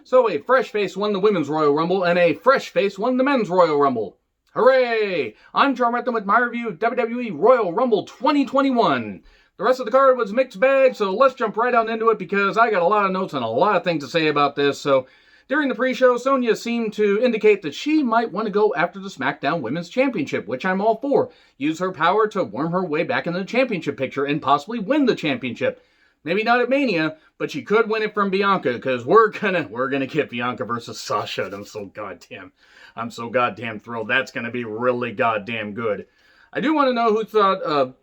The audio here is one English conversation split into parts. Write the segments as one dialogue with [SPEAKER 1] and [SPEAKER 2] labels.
[SPEAKER 1] So a fresh face won the Women's Royal Rumble, and a fresh face won the Men's Royal Rumble. Hooray! I'm Charm with my review of WWE Royal Rumble 2021. The rest of the card was mixed bag, so let's jump right on into it because I got a lot of notes and a lot of things to say about this. So during the pre-show, Sonya seemed to indicate that she might want to go after the SmackDown Women's Championship, which I'm all for. Use her power to worm her way back into the championship picture and possibly win the championship. Maybe not at Mania, but she could win it from Bianca, because we're gonna get Bianca versus Sasha, and I'm so goddamn thrilled. That's gonna be really goddamn good. I do want to know who thought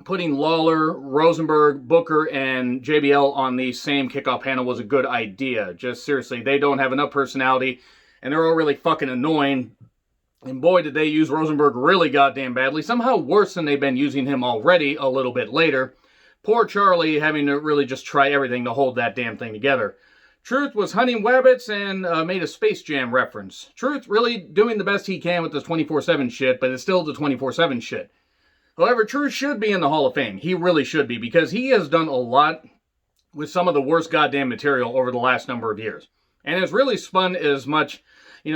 [SPEAKER 1] putting Lawler, Rosenberg, Booker, and JBL on the same kickoff panel was a good idea. Just seriously, they don't have enough personality, and they're all really fucking annoying. And boy, did they use Rosenberg really goddamn badly. Somehow worse than they've been using him already a little bit later. Poor Charlie having to really just try everything to hold that damn thing together. Truth was hunting wabbits and made a Space Jam reference. Truth really doing the best he can with this 24/7 shit, but it's still the 24/7 shit. However, Truth should be in the Hall of Fame. He really should be, because he has done a lot with some of the worst goddamn material over the last number of years. And has really spun as much,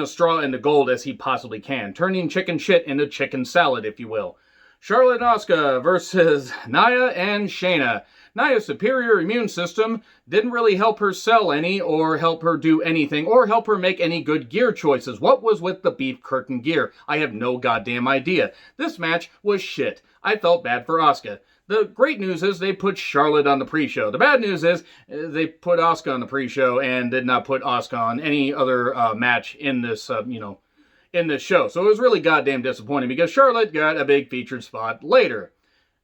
[SPEAKER 1] straw into gold as he possibly can, turning chicken shit into chicken salad, if you will. Charlotte and Asuka versus Nia and Shayna. Nia's superior immune system didn't really help her sell any, or help her do anything, or help her make any good gear choices. What was with the beef curtain gear? I have no goddamn idea. This match was shit. I felt bad for Asuka. The great news is they put Charlotte on the pre-show. The bad news is they put Asuka on the pre-show and did not put Asuka on any other match in this, in this show. So it was really goddamn disappointing because Charlotte got a big featured spot later,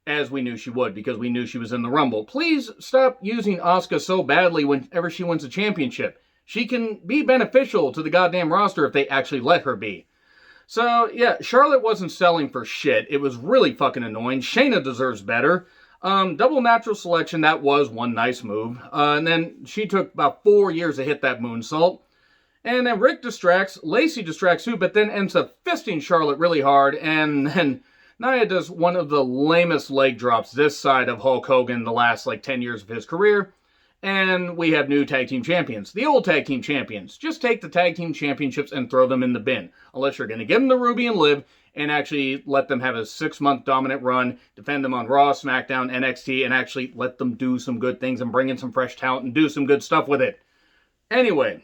[SPEAKER 1] as we knew she would, because we knew she was in the Rumble. Please stop using Asuka so badly whenever she wins a championship. She can be beneficial to the goddamn roster if they actually let her be. So, yeah, Charlotte wasn't selling for shit. It was really fucking annoying. Shayna deserves better. Double natural selection, that was one nice move. And then she took about 4 years to hit that moonsault. And then Rick distracts, Lacey distracts too, but then ends up fisting Charlotte really hard, and then Nia does one of the lamest leg drops this side of Hulk Hogan the last 10 years of his career, and we have new tag team champions. The old tag team champions. Just take the tag team championships and throw them in the bin, unless you're going to give them to Ruby and Liv, and actually let them have a 6-month dominant run, defend them on Raw, SmackDown, NXT, and actually let them do some good things and bring in some fresh talent and do some good stuff with it. Anyway,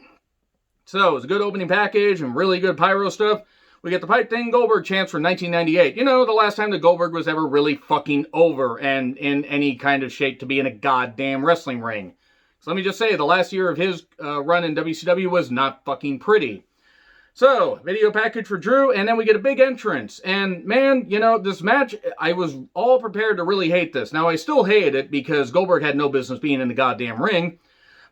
[SPEAKER 1] so it was a good opening package and really good pyro stuff. We get the Pipe Thing Goldberg chance for 1998. The last time that Goldberg was ever really fucking over and in any kind of shape to be in a goddamn wrestling ring. So let me just say, the last year of his run in WCW was not fucking pretty. So, video package for Drew, and then we get a big entrance. And man, this match, I was all prepared to really hate this. Now, I still hate it because Goldberg had no business being in the goddamn ring.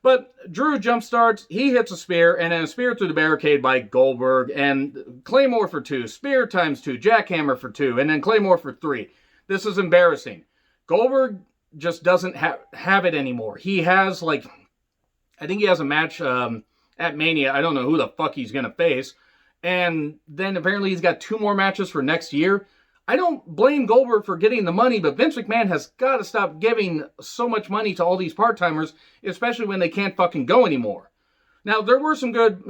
[SPEAKER 1] But Drew jump starts, he hits a spear, and then a spear through the barricade by Goldberg, and Claymore for 2, spear times 2, jackhammer for 2, and then Claymore for 3. This is embarrassing. Goldberg just doesn't have it anymore. He has, I think he has a match at Mania. I don't know who the fuck he's going to face. And then apparently he's got 2 more matches for next year. I don't blame Goldberg for getting the money, but Vince McMahon has got to stop giving so much money to all these part-timers, especially when they can't fucking go anymore. Now, there were some good,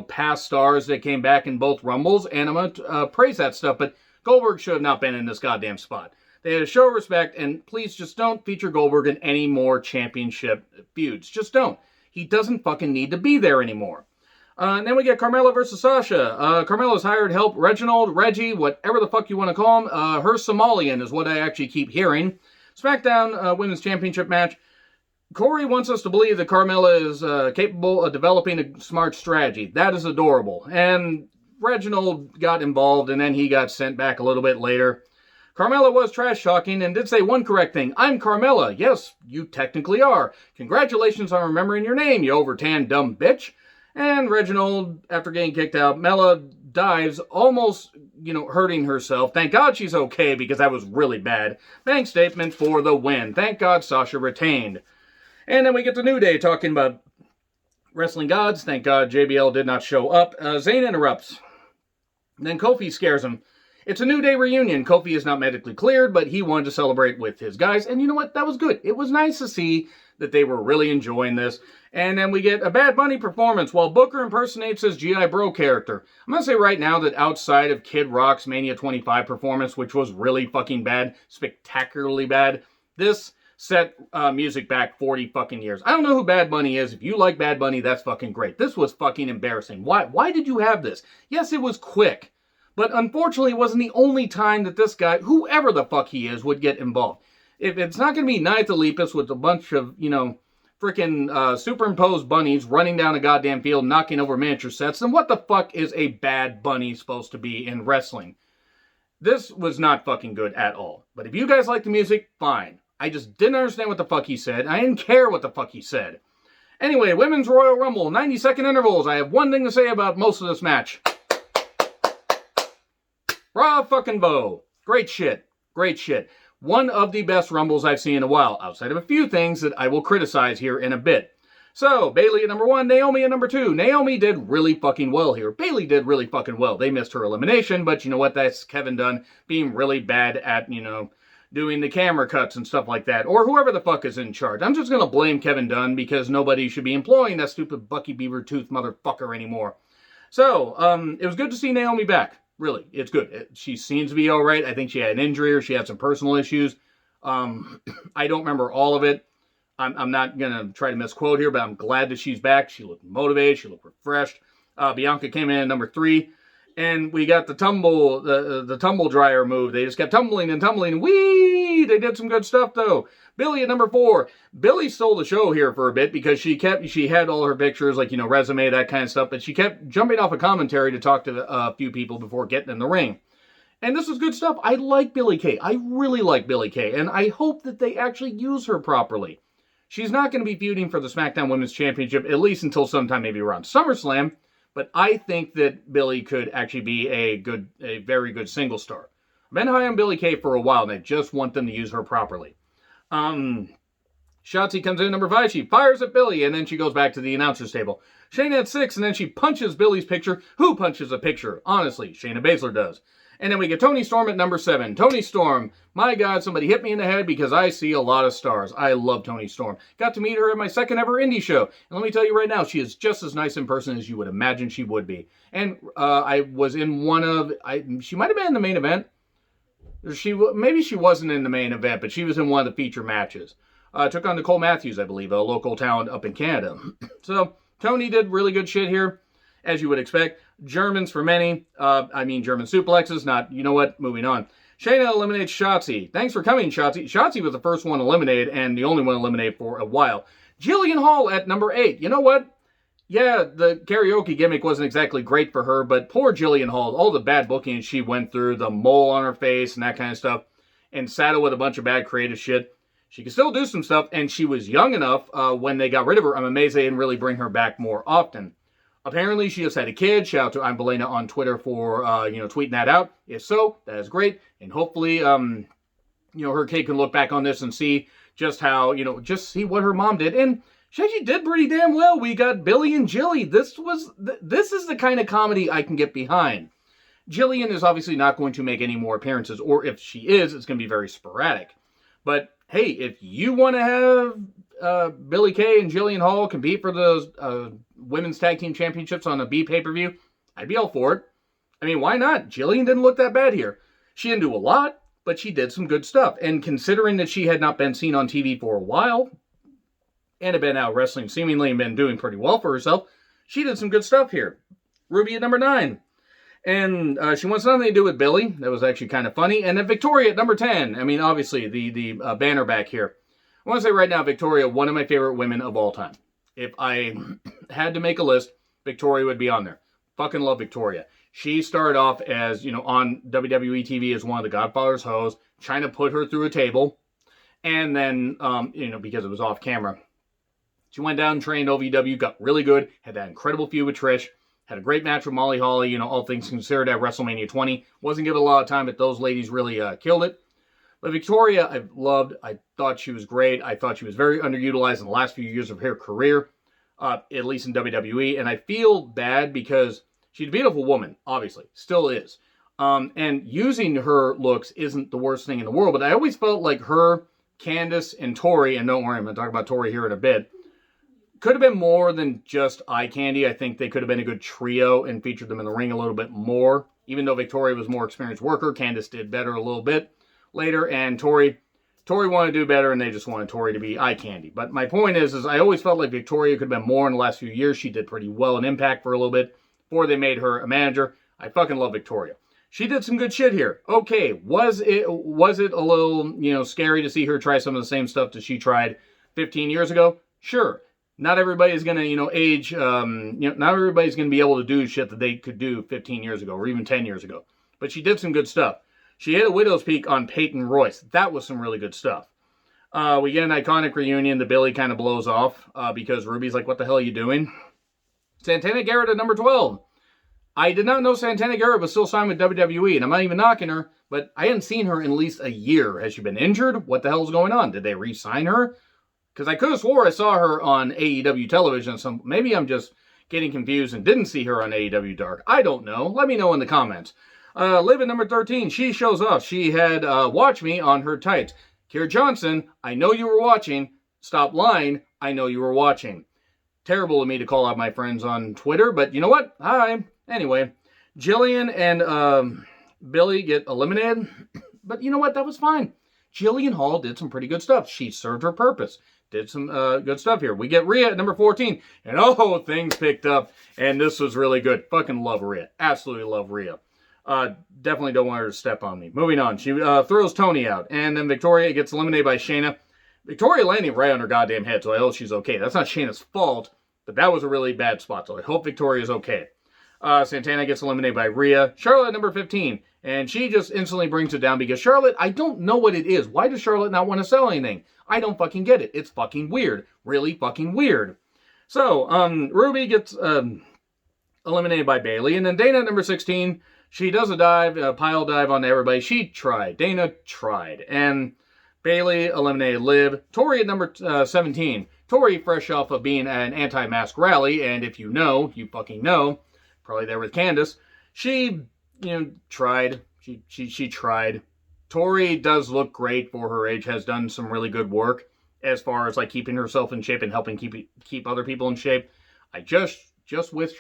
[SPEAKER 1] past stars that came back in both Rumbles, and I'm going to praise that stuff, but Goldberg should have not been in this goddamn spot. They had to show respect, and please just don't feature Goldberg in any more championship feuds. Just don't. He doesn't fucking need to be there anymore. And then we get Carmella versus Sasha. Carmella's hired help. Reginald, Reggie, whatever the fuck you want to call him. Her Somalian is what I actually keep hearing. SmackDown Women's Championship match. Corey wants us to believe that Carmella is capable of developing a smart strategy. That is adorable. And Reginald got involved, and then he got sent back a little bit later. Carmella was trash-talking and did say one correct thing. I'm Carmella. Yes, you technically are. Congratulations on remembering your name, you overtanned dumb bitch. And Reginald, after getting kicked out, Mella dives, almost, hurting herself. Thank God she's okay, because that was really bad. Bank statement for the win. Thank God Sasha retained. And then we get the New Day talking about wrestling gods. Thank God JBL did not show up. Zayn interrupts. And then Kofi scares him. It's a New Day reunion. Kofi is not medically cleared, but he wanted to celebrate with his guys. And you know what? That was good. It was nice to see that they were really enjoying this. And then we get a Bad Bunny performance while Booker impersonates his G.I. Bro character. I'm going to say right now that outside of Kid Rock's Mania 25 performance, which was really fucking bad, spectacularly bad, this set music back 40 fucking years. I don't know who Bad Bunny is. If you like Bad Bunny, that's fucking great. This was fucking embarrassing. Why did you have this? Yes, it was quick. But unfortunately, it wasn't the only time that this guy, whoever the fuck he is, would get involved. If it's not going to be Night Lepus with a bunch of, freaking superimposed bunnies running down a goddamn field, knocking over miniature sets, then what the fuck is a Bad Bunny supposed to be in wrestling? This was not fucking good at all. But if you guys like the music, fine. I just didn't understand what the fuck he said. I didn't care what the fuck he said. Anyway, Women's Royal Rumble, 90-second intervals. I have one thing to say about most of this match. Bravo fucking Bo. Great shit. Great shit. One of the best Rumbles I've seen in a while, outside of a few things that I will criticize here in a bit. So, Bayley at number 1, Naomi at number 2. Naomi did really fucking well here. Bayley did really fucking well. They missed her elimination, but you know what? That's Kevin Dunn being really bad at, doing the camera cuts and stuff like that. Or whoever the fuck is in charge. I'm just going to blame Kevin Dunn because nobody should be employing that stupid Bucky Beaver Tooth motherfucker anymore. So, it was good to see Naomi back. Really, it's good. She seems to be all right. I think she had an injury or she had some personal issues. I don't remember all of it. I'm not going to try to misquote here, but I'm glad that she's back. She looked motivated. She looked refreshed. Bianca came in at number 3. And we got the tumble dryer move. They just kept tumbling and tumbling. Whee! They did some good stuff, though. Billy at number 4. Billy stole the show here for a bit because she had all her pictures, like, resume, that kind of stuff. But she kept jumping off a commentary to talk to a few people before getting in the ring. And this was good stuff. I like Billy Kay. I really like Billy Kay. And I hope that they actually use her properly. She's not going to be feuding for the SmackDown Women's Championship, at least until sometime maybe around SummerSlam. But I think that Billy could actually be a very good single star. I've been high on Billy Kay for a while, and I just want them to use her properly. Shotzi comes in at number 5. She fires at Billy, and then she goes back to the announcer's table. Shayna at 6, and then she punches Billy's picture. Who punches a picture? Honestly, Shayna Baszler does. And then we get Toni Storm at number 7. Toni Storm, my God, somebody hit me in the head because I see a lot of stars. I love Toni Storm. Got to meet her at my second ever indie show. And let me tell you right now, she is just as nice in person as you would imagine she would be. And I was in she might have been in the main event. Maybe she wasn't in the main event, but she was in one of the feature matches. Took on Nicole Matthews, I believe, a local talent up in Canada. So, Toni did really good shit here, as you would expect. Germans for many. German suplexes. Not, you know what? Moving on. Shayna eliminates Shotzi. Thanks for coming, Shotzi. Shotzi was the first one eliminated and the only one eliminated for a while. Jillian Hall at number 8. You know what? Yeah, the karaoke gimmick wasn't exactly great for her, but poor Jillian Hall, all the bad booking she went through, the mole on her face and that kind of stuff, and saddled with a bunch of bad creative shit. She could still do some stuff, and she was young enough when they got rid of her. I'm amazed they didn't really bring her back more often. Apparently, she just had a kid. Shout out to I'm Belena on Twitter for, tweeting that out. If so, that is great. And hopefully, her kid can look back on this and see just how, just see what her mom did. And she actually did pretty damn well. We got Billy and Jilly. This is the kind of comedy I can get behind. Jillian is obviously not going to make any more appearances, or if she is, it's going to be very sporadic. But, hey, if you want to have Billy Kay and Jillian Hall compete for those Women's Tag Team Championships on a B pay-per-view, I'd be all for it. I mean, why not? Jillian didn't look that bad here. She didn't do a lot, but she did some good stuff. And considering that she had not been seen on TV for a while, and had been out wrestling seemingly and been doing pretty well for herself, she did some good stuff here. Ruby at number 9. And she wants nothing to do with Billy. That was actually kind of funny. And then Victoria at number 10. I mean, obviously, the banner back here. I want to say right now, Victoria, one of my favorite women of all time. If I had to make a list, Victoria would be on there. Fucking love Victoria. She started off as, on WWE TV as one of the Godfather's hoes, trying to put her through a table. And then, because it was off camera, she went down and trained OVW, got really good, had that incredible feud with Trish, had a great match with Molly Holly, all things considered at WrestleMania 20. Wasn't given a lot of time, but those ladies really killed it. But Victoria, I've loved. I thought she was great. I thought she was very underutilized in the last few years of her career, at least in WWE. And I feel bad because she's a beautiful woman, obviously. Still is. And using her looks isn't the worst thing in the world. But I always felt like her, Candice, and Tori, and don't worry, I'm going to talk about Tori here in a bit, could have been more than just eye candy. I think they could have been a good trio and featured them in the ring a little bit more. Even though Victoria was a more experienced worker, Candice did better a little bit later, and Tori wanted to do better, and they just wanted Tori to be eye candy. But my point is I always felt like Victoria could have been more in the last few years. She did pretty well in Impact for a little bit before they made her a manager. I fucking love Victoria. She did some good shit here. Okay, was it a little, scary to see her try some of the same stuff that she tried 15 years ago? Sure. Not everybody's going to, age, not everybody's going to be able to do shit that they could do 15 years ago or even 10 years ago. But she did some good stuff. She hit a widow's peak on Peyton Royce. That was some really good stuff. We get an iconic reunion. The Billy kind of blows off because Ruby's like, what the hell are you doing? Santana Garrett at number 12. I did not know Santana Garrett was still signed with WWE, and I'm not even knocking her, but I hadn't seen her in at least a year. Has she been injured? What the hell's going on? Did they re-sign her? Because I could have swore I saw her on AEW television. So maybe I'm just getting confused and didn't see her on AEW Dark. I don't know. Let me know in the comments. Liv at number 13. She shows off. She had Watch Me on her tights. Kiera Johnson, I know you were watching. Stop lying. I know you were watching. Terrible of me to call out my friends on Twitter, but you know what? Hi. Anyway, Jillian and Billy get eliminated. But you know what? That was fine. Jillian Hall did some pretty good stuff. She served her purpose. Did some good stuff here. We get Rhea at number 14. And things picked up. And this was really good. Fucking love Rhea. Absolutely love Rhea. Definitely don't want her to step on me. Moving on. She throws Tony out. And then Victoria gets eliminated by Shayna. Victoria landing right on her goddamn head. So I hope she's okay. That's not Shayna's fault. But that was a really bad spot. So I hope Victoria's okay. Santana gets eliminated by Rhea. Charlotte at number 15. And she just instantly brings it down because Charlotte, I don't know what it is. Why does Charlotte not want to sell anything? I don't fucking get it. It's fucking weird. Really fucking weird. So, Ruby gets eliminated by Bayley. And then Dana at number 16, she does a dive, a pile dive on everybody. She tried. Dana tried. And Bayley eliminated Liv. Tori at number 17. Tori, fresh off of being at an anti-mask rally. And if you know, you fucking know, probably there with Candice, she tried. She tried. Tori does look great for her age, has done some really good work as far as like keeping herself in shape and helping keep other people in shape. I just wish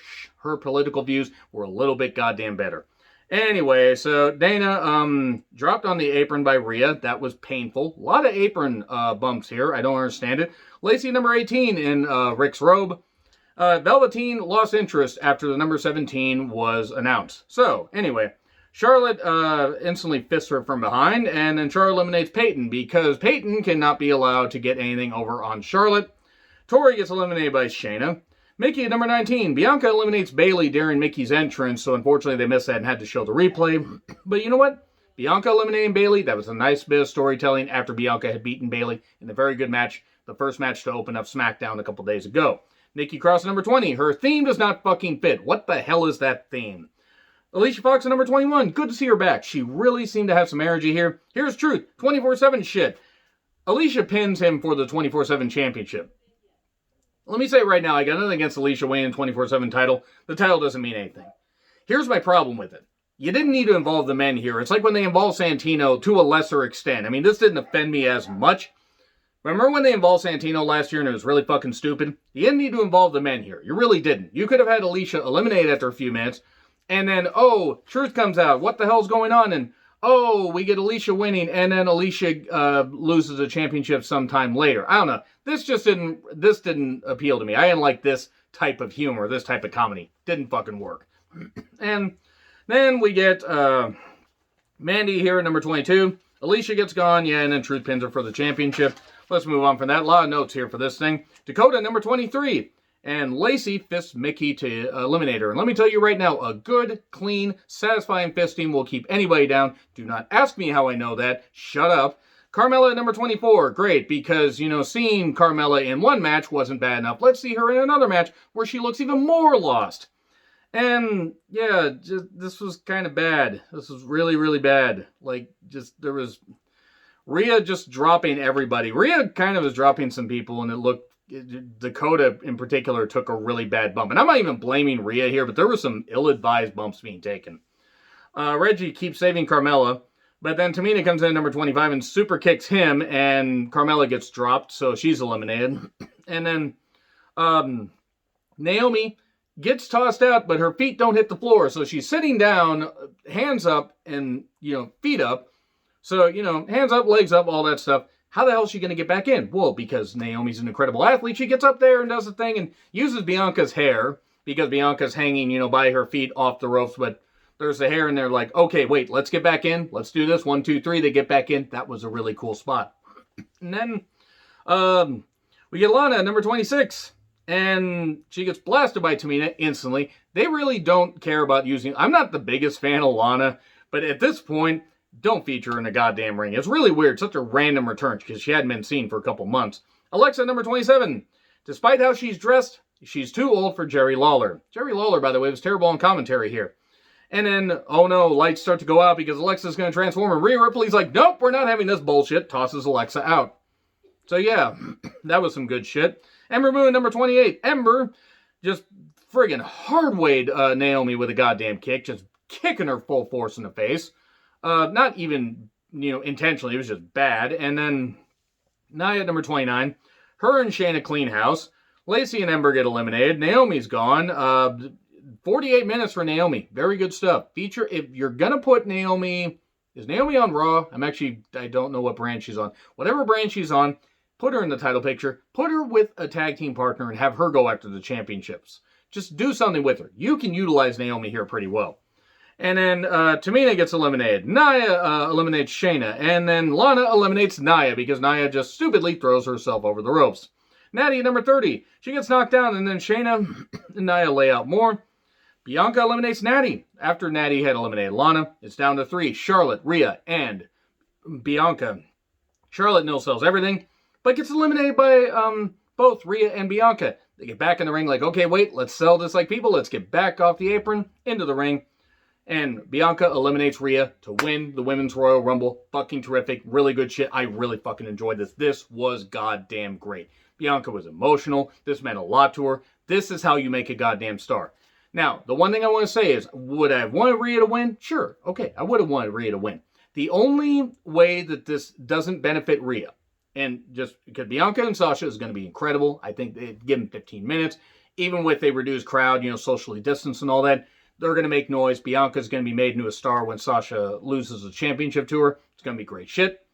[SPEAKER 1] her political views were a little bit goddamn better. Anyway, so Dana dropped on the apron by Rhea. That was painful. A lot of apron bumps here. I don't understand it. Lacey number 18 in Rick's robe. Velveteen lost interest after the number 17 was announced. So, anyway, Charlotte instantly fists her from behind, and then Charlotte eliminates Peyton because Peyton cannot be allowed to get anything over on Charlotte. Tori gets eliminated by Shayna. Mickey at number 19. Bianca eliminates Bayley during Mickey's entrance, so unfortunately they missed that and had to show the replay. But you know what? Bianca eliminating Bayley, that was a nice bit of storytelling after Bianca had beaten Bayley in a very good match, the first match to open up SmackDown a couple days ago. Nikki Cross, number 20. Her theme does not fucking fit. What the hell is that theme? Alicia Fox at number 21. Good to see her back. She really seemed to have some energy here. Here's truth. 24/7 shit. Alicia pins him for the 24/7 championship. Let me say right now, I got nothing against Alicia winning the 24/7 title. The title doesn't mean anything. Here's my problem with it. You didn't need to involve the men here. It's like when they involved Santino to a lesser extent. I mean, this didn't offend me as much. Remember when they involved Santino last year and it was really fucking stupid? You didn't need to involve the men here. You really didn't. You could have had Alicia eliminated after a few minutes. And then, truth comes out. What the hell's going on? And, we get Alicia winning. And then Alicia loses the championship sometime later. I don't know. This didn't appeal to me. I didn't like this type of humor, this type of comedy. Didn't fucking work. And then we get Mandy here at number 22. Alicia gets gone. Yeah, and then Truth pins her for the championship. Let's move on from that. A lot of notes here for this thing. Dakota, number 23. And Lacey fists Mickey to eliminate her. And let me tell you right now, a good, clean, satisfying fisting will keep anybody down. Do not ask me how I know that. Shut up. Carmella at number 24. Great, because, seeing Carmella in one match wasn't bad enough. Let's see her in another match where she looks even more lost. And, yeah, this was kind of bad. This was really, really bad. There was Rhea just dropping everybody. Rhea kind of was dropping some people, and it looked, Dakota in particular took a really bad bump. And I'm not even blaming Rhea here, but there were some ill-advised bumps being taken. Reggie keeps saving Carmella, but then Tamina comes in at number 25 and super kicks him, and Carmella gets dropped, so she's eliminated. And then Naomi gets tossed out, but her feet don't hit the floor. So she's sitting down, hands up, and, feet up. So, hands up, legs up, all that stuff. How the hell is she going to get back in? Well, because Naomi's an incredible athlete. She gets up there and does the thing and uses Bianca's hair, because Bianca's hanging, by her feet off the ropes, but there's the hair, and they're like, okay, wait, let's get back in. Let's do this. 1, 2, 3. They get back in. That was a really cool spot. And then we get Lana at number 26. And she gets blasted by Tamina instantly. They really don't care about using... I'm not the biggest fan of Lana, but at this point, don't feature her in a goddamn ring. It's really weird. Such a random return, because she hadn't been seen for a couple months. Alexa at number 27. Despite how she's dressed, she's too old for Jerry Lawler. Jerry Lawler, by the way, was terrible on commentary here. And then, oh no, lights start to go out because Alexa's going to transform. And Rhea Ripley's like, nope, we're not having this bullshit. Tosses Alexa out. So yeah, that was some good shit. Ember Moon, number 28. Ember just friggin' hard-weighed Naomi with a goddamn kick, just kicking her full force in the face. Not even, intentionally, it was just bad. And then Nia at number 29. Her and Shayna clean house. Lacey and Ember get eliminated. Naomi's gone. 48 minutes for Naomi. Very good stuff. Feature, if you're gonna put Naomi... Is Naomi on Raw? I don't know what brand she's on. Whatever brand she's on, put her in the title picture, put her with a tag team partner, and have her go after the championships. Just do something with her. You can utilize Naomi here pretty well. And then Tamina gets eliminated. Nia eliminates Shayna. And then Lana eliminates Nia because Nia just stupidly throws herself over the ropes. Natty at number 30. She gets knocked down, and then Shayna and Nia lay out more. Bianca eliminates Natty. After Natty had eliminated Lana, it's down to 3. Charlotte, Rhea, and Bianca. Charlotte no-sells everything, but gets eliminated by both Rhea and Bianca. They get back in the ring like, okay, wait, let's sell this like people. Let's get back off the apron, into the ring. And Bianca eliminates Rhea to win the Women's Royal Rumble. Fucking terrific. Really good shit. I really fucking enjoyed this. This was goddamn great. Bianca was emotional. This meant a lot to her. This is how you make a goddamn star. Now, the one thing I want to say is, would I have wanted Rhea to win? Sure. Okay, I would have wanted Rhea to win. The only way that this doesn't benefit Rhea, and just because Bianca and Sasha is going to be incredible. I think they give them 15 minutes. Even with a reduced crowd, socially distanced and all that, they're going to make noise. Bianca's going to be made into a star when Sasha loses the championship to her. It's going to be great shit.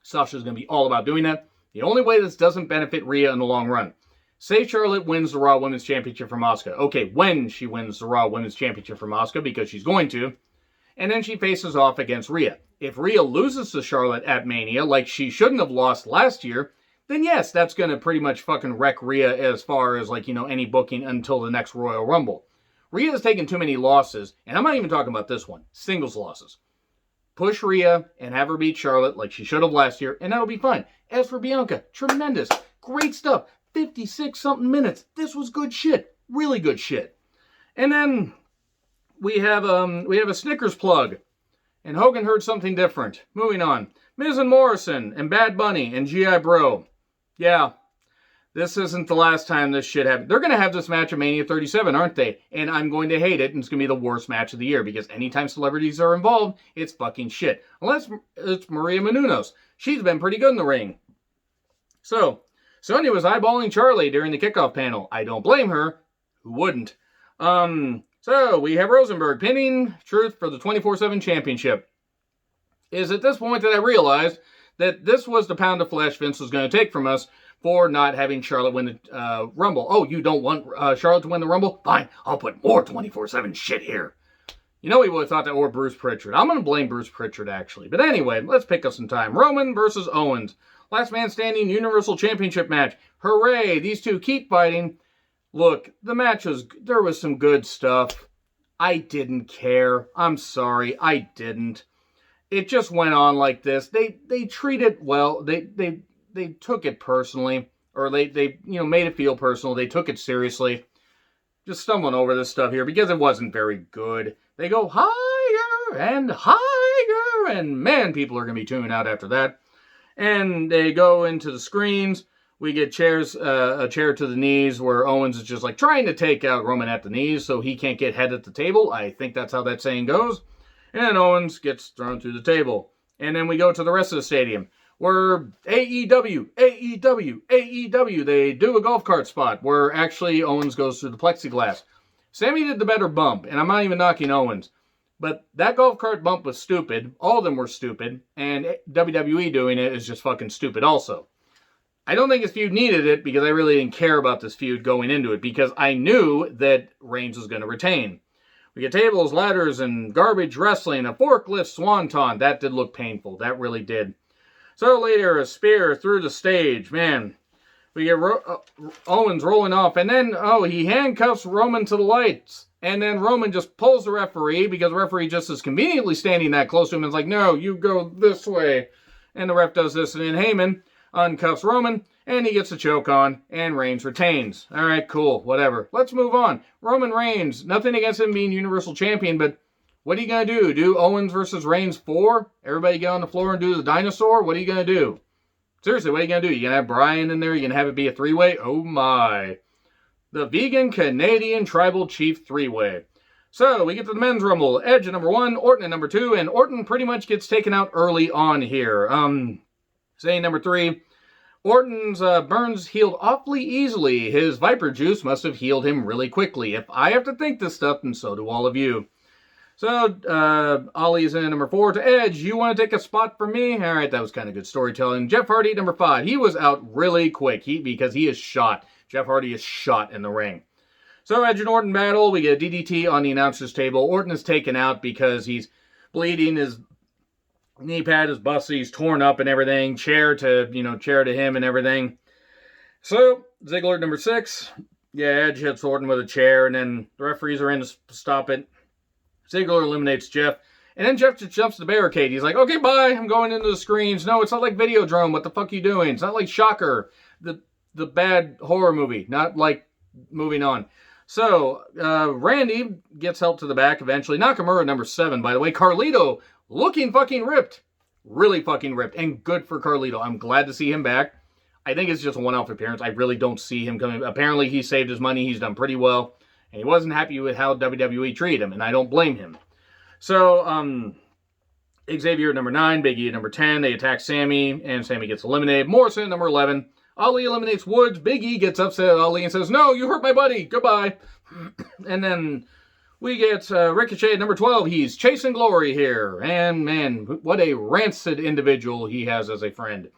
[SPEAKER 1] Sasha's going to be all about doing that. The only way this doesn't benefit Rhea in the long run. Say Charlotte wins the Raw Women's Championship from Asuka. Okay, when she wins the Raw Women's Championship from Asuka, because she's going to. And then she faces off against Rhea. If Rhea loses to Charlotte at Mania, like she shouldn't have lost last year, then yes, that's going to pretty much fucking wreck Rhea as far as, any booking until the next Royal Rumble. Rhea has taken too many losses, and I'm not even talking about this one. Singles losses. Push Rhea and have her beat Charlotte like she should have last year, and that'll be fine. As for Bianca, tremendous. Great stuff. 56-something minutes. This was good shit. Really good shit. And then we have a Snickers plug. And Hogan heard something different. Moving on. Miz and Morrison and Bad Bunny and G.I. Bro. Yeah. This isn't the last time this shit happened. They're going to have this match at Mania 37, aren't they? And I'm going to hate it, and it's going to be the worst match of the year, because anytime celebrities are involved, it's fucking shit. Unless it's Maria Menounos. She's been pretty good in the ring. So, Sonya was eyeballing Charlie during the kickoff panel. I don't blame her. Who wouldn't? So, we have Rosenberg pinning Truth for the 24/7 championship. Is at this point that I realized that this was the pound of flesh Vince was going to take from us for not having Charlotte win the Rumble. Oh, you don't want Charlotte to win the Rumble? Fine, I'll put more 24/7 shit here. He would have thought that, or Bruce Pritchard. I'm going to blame Bruce Pritchard, actually. But anyway, let's pick up some time. Roman versus Owens. Last man standing Universal Championship match. Hooray, these two keep fighting. Look, the match there was some good stuff. I didn't care. I'm sorry, I didn't. It just went on like this. They treated well. They took it personally, or they made it feel personal. They took it seriously. Just stumbling over this stuff here because it wasn't very good. They go higher and higher, and man, people are going to be tuning out after that. And they go into the screens. We get chairs, a chair to the knees, where Owens is just like trying to take out Roman at the knees so he can't get head at the table. I think that's how that saying goes. And Owens gets thrown through the table. And then we go to the rest of the stadium. where AEW, they do a golf cart spot where actually Owens goes through the plexiglass. Sammy did the better bump, and I'm not even knocking Owens, but that golf cart bump was stupid. All of them were stupid, and WWE doing it is just fucking stupid also. I don't think this feud needed it because I really didn't care about this feud going into it because I knew that Reigns was going to retain. We get tables, ladders, and garbage wrestling, a forklift swanton. That did look painful. That really did. So later, a spear through the stage. Man, we get Owens rolling off. And then, he handcuffs Roman to the lights. And then Roman just pulls the referee because the referee just is conveniently standing that close to him and is like, no, you go this way. And the ref does this. And then Heyman uncuffs Roman. And he gets a choke on. And Reigns retains. All right, cool. Whatever. Let's move on. Roman Reigns. Nothing against him being Universal Champion, but what are you going to do? Do Owens versus Reigns 4? Everybody get on the floor and do the dinosaur? What are you going to do? Seriously, what are you going to do? You going to have Bryan in there? You going to have it be a 3-way? Oh my. The Vegan Canadian Tribal Chief 3-way. So, we get to the men's rumble. Edge at number 1, Orton at number 2, and Orton pretty much gets taken out early on here. Saying number 3, Orton's burns healed awfully easily. His Viper Juice must have healed him really quickly. If I have to think this stuff, then so do all of you. So, Ollie's in at number 4 to Edge. You want to take a spot for me? All right, that was kind of good storytelling. Jeff Hardy at number 5. He was out really quick because he is shot. Jeff Hardy is shot in the ring. So, Edge and Orton battle. We get a DDT on the announcer's table. Orton is taken out because he's bleeding. His knee pad is busted. He's torn up and everything. Chair to him and everything. So, Ziggler at number 6. Yeah, Edge hits Orton with a chair, and then the referees are in to stop it. Ziggler eliminates Jeff. And then Jeff just jumps the barricade. He's like, okay, bye. I'm going into the screens. No, it's not like Videodrome. What the fuck are you doing? It's not like Shocker, the bad horror movie. Not like moving on. So, Randy gets help to the back eventually. Nakamura, number 7, by the way. Carlito, looking fucking ripped. Really fucking ripped. And good for Carlito. I'm glad to see him back. I think it's just a one-off appearance. I really don't see him coming. Apparently, he saved his money. He's done pretty well. And he wasn't happy with how WWE treated him, and I don't blame him. So, Xavier at number 9, Big E at number 10. They attack Sammy, and Sammy gets eliminated. Morrison at number 11. Ali eliminates Woods. Big E gets upset at Ali and says, no, you hurt my buddy. Goodbye. And then we get Ricochet at number 12. He's chasing glory here. And, man, what a rancid individual he has as a friend.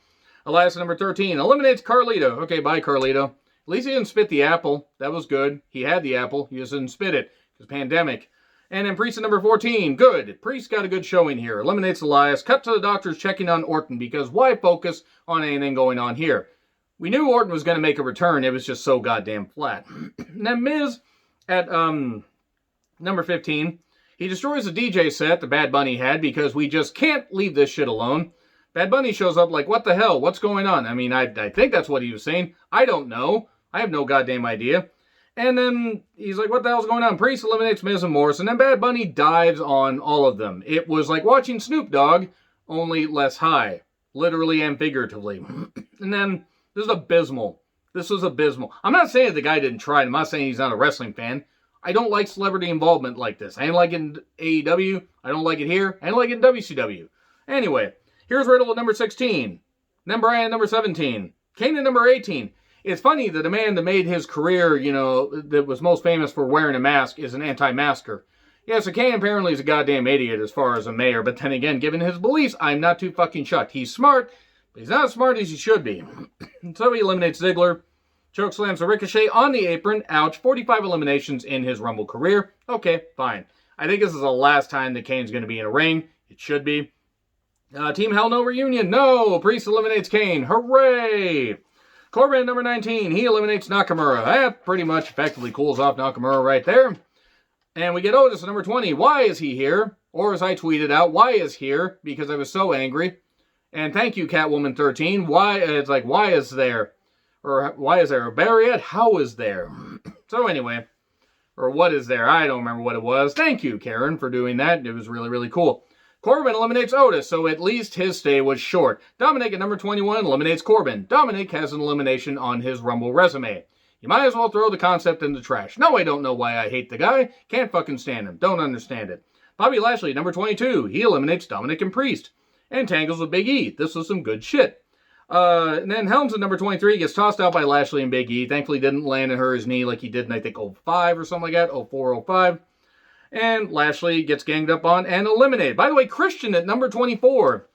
[SPEAKER 1] Elias at number 13 eliminates Carlito. Okay, bye, Carlito. At least he didn't spit the apple. That was good. He had the apple. He just didn't spit it. Because pandemic. And then Priest at number 14. Good. Priest got a good showing here. Eliminates Elias. Cut to the doctors checking on Orton. Because why focus on anything going on here? We knew Orton was going to make a return. It was just so goddamn flat. And then Miz at number 15. He destroys the DJ set the Bad Bunny had. Because we just can't leave this shit alone. Bad Bunny shows up like, what the hell? What's going on? I mean, I think that's what he was saying. I don't know. I have no goddamn idea. And then he's like, what the hell's going on? Priest eliminates Miz and Morrison. And then Bad Bunny dives on all of them. It was like watching Snoop Dogg, only less high. Literally and figuratively. And then, this is abysmal. This was abysmal. I'm not saying the guy didn't try. I'm not saying he's not a wrestling fan. I don't like celebrity involvement like this. I didn't like it in AEW. I don't like it here. I didn't like it in WCW. Anyway, here's Riddle at number 16. Then Bryan at number 17. Kane at number 18. It's funny that a man that made his career, that was most famous for wearing a mask is an anti-masker. Yeah, so Kane apparently is a goddamn idiot as far as a mayor, but then again, given his beliefs, I'm not too fucking shocked. He's smart, but he's not as smart as he should be. So he eliminates Ziggler, chokeslams the Ricochet on the apron, ouch, 45 eliminations in his Rumble career. Okay, fine. I think this is the last time that Kane's going to be in a ring. It should be. Team Hell No reunion, no! Priest eliminates Kane, hooray! Corbin at number 19, he eliminates Nakamura. That pretty much effectively cools off Nakamura right there. And we get Otis at number 20. Why is he here? Or as I tweeted out, why is here? Because I was so angry. And thank you, Catwoman13. Why is there? Or why is there a Barriette? How is there? So anyway, or what is there? I don't remember what it was. Thank you, Karen, for doing that. It was really, really cool. Corbin eliminates Otis, so at least his stay was short. Dominic at number 21 eliminates Corbin. Dominic has an elimination on his Rumble resume. You might as well throw the concept in the trash. No, I don't know why I hate the guy. Can't fucking stand him. Don't understand it. Bobby Lashley, number 22. He eliminates Dominic and Priest. and tangles with Big E. This was some good shit. And then Helms at number 23 gets tossed out by Lashley and Big E. Thankfully didn't land and hurt his knee like he did in, I think, 05 or something like that, 04, 05. And Lashley gets ganged up on and eliminated. By the way, Christian at number 24.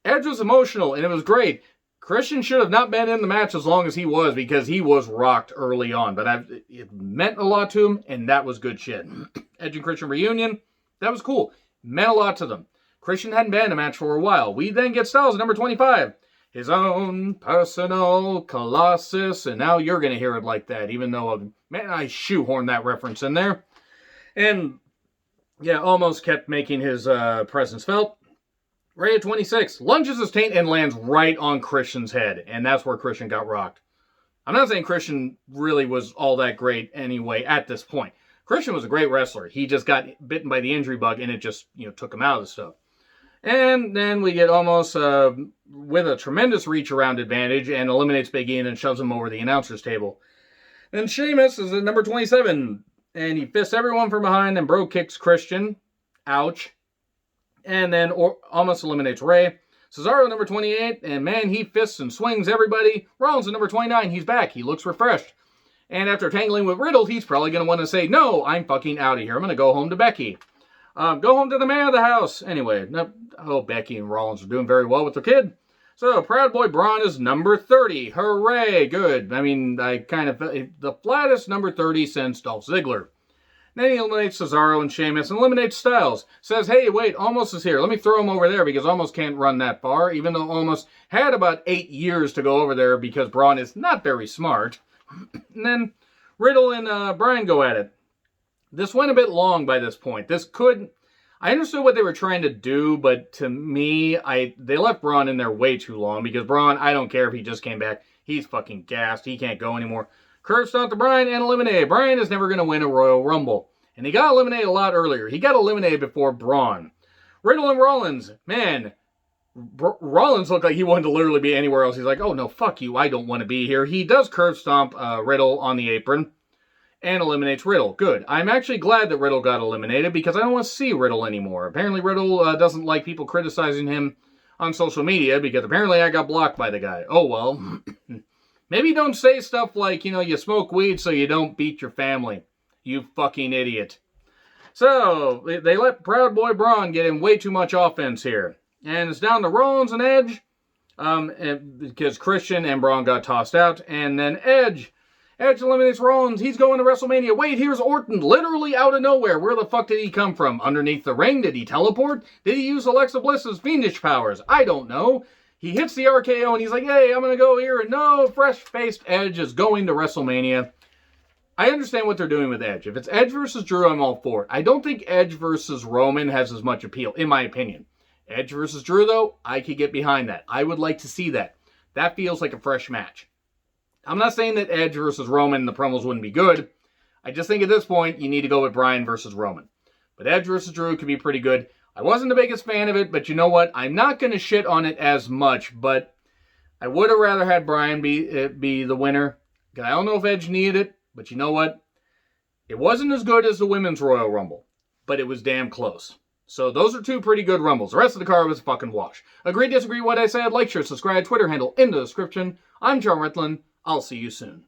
[SPEAKER 1] Edge was emotional, and it was great. Christian should have not been in the match as long as he was, because he was rocked early on. But it meant a lot to him, and that was good shit. Edge and Christian reunion, that was cool. Meant a lot to them. Christian hadn't been in a match for a while. We then get Styles at number 25. His own personal Colossus, and now you're going to hear it like that, even though, man, I shoehorned that reference in there. And, yeah, almost kept making his presence felt. Ray at 26 lunges his taint and lands right on Christian's head, and that's where Christian got rocked. I'm not saying Christian really was all that great anyway at this point. Christian was a great wrestler. He just got bitten by the injury bug, and it just, took him out of the stuff. And then we get almost with a tremendous reach around advantage and eliminates Big E and then shoves him over the announcer's table. Then Sheamus is at number 27, and he fists everyone from behind and bro kicks Christian. Ouch. And then almost eliminates Ray. Cesaro number 28, and man, he fists and swings everybody. Rollins at number 29, he's back. He looks refreshed. And after tangling with Riddle, he's probably going to want to say, no, I'm fucking out of here. I'm going to go home to Becky. Go home to the man of the house. Anyway, Becky and Rollins are doing very well with their kid. So, Proud Boy Braun is number 30. Hooray, good. I mean, I kind of the flattest number 30 since Dolph Ziggler. Then he eliminates Cesaro and Sheamus and eliminates Styles. Says, hey, wait, Almost is here. Let me throw him over there because Almost can't run that far, even though Almost had about 8 years to go over there because Braun is not very smart. And then Riddle and Bryan go at it. This went a bit long by this point. I understood what they were trying to do, but to me, they left Braun in there way too long because Braun, I don't care if he just came back. He's fucking gassed. He can't go anymore. Curve stomp to Bryan and eliminated. Bryan is never going to win a Royal Rumble. And he got eliminated a lot earlier. He got eliminated before Braun. Riddle and Rollins. Man, Rollins looked like he wanted to literally be anywhere else. He's like, oh no, fuck you. I don't want to be here. He does curve stomp Riddle on the apron and eliminates Riddle. Good. I'm actually glad that Riddle got eliminated because I don't want to see Riddle anymore. Apparently Riddle doesn't like people criticizing him on social media because apparently I got blocked by the guy. Oh well. Maybe don't say stuff like, you smoke weed so you don't beat your family. You fucking idiot. So, they let Proud Boy Braun get in way too much offense here. And it's down to Rollins and Edge. Because Christian and Braun got tossed out. And then Edge eliminates Rollins. He's going to WrestleMania. Wait, here's Orton. Literally out of nowhere. Where the fuck did he come from? Underneath the ring? Did he teleport? Did he use Alexa Bliss's fiendish powers? I don't know. He hits the RKO and he's like, hey, I'm going to go here. And no, fresh-faced Edge is going to WrestleMania. I understand what they're doing with Edge. If it's Edge versus Drew, I'm all for it. I don't think Edge versus Roman has as much appeal, in my opinion. Edge versus Drew, though, I could get behind that. I would like to see that. That feels like a fresh match. I'm not saying that Edge versus Roman, the promos wouldn't be good. I just think at this point, you need to go with Bryan versus Roman. But Edge versus Drew could be pretty good. I wasn't the biggest fan of it, but you know what? I'm not going to shit on it as much, but I would have rather had Bryan be the winner. Because I don't know if Edge needed it. But you know what? It wasn't as good as the Women's Royal Rumble, but it was damn close. So those are two pretty good Rumbles. The rest of the card was a fucking wash. Agree, disagree, what I said? Like, share, subscribe, Twitter handle in the description. I'm John Ritlin. I'll see you soon.